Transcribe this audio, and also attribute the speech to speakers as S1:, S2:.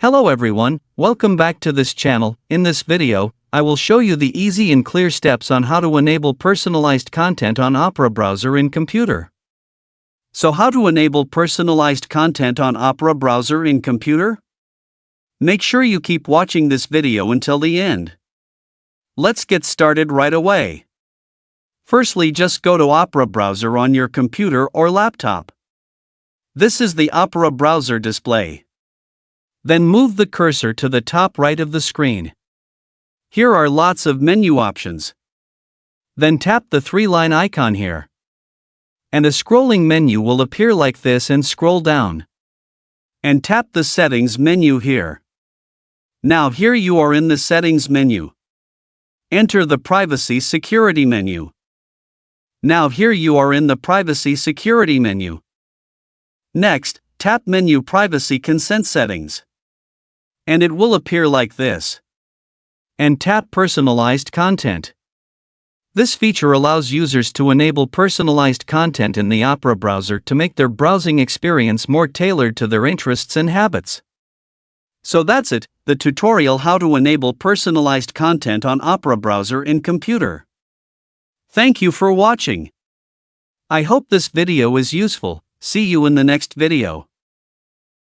S1: Hello everyone, welcome back to this channel. In this video, I will show you the easy and clear steps on how to enable personalized content on Opera browser in computer. So how to enable personalized content on Opera browser in computer? Make sure you keep watching this video until the end. Let's get started right away. Firstly, just go to Opera browser on your computer or laptop. This is the Opera browser display. Then move the cursor to the top right of the screen. Here are lots of menu options. Then tap the three-line icon here. And a scrolling menu will appear like this, and scroll down. And tap the settings menu here. Now here you are in the settings menu. Enter the privacy security menu. Now here you are in the privacy security menu. Next, tap menu privacy consent settings. And it will appear like this. And tap personalized content. This feature allows users to enable personalized content in the Opera browser to make their browsing experience more tailored to their interests and habits. So that's it, the tutorial how to enable personalized content on Opera browser in computer. Thank you for watching. I hope this video is useful. See you in the next video.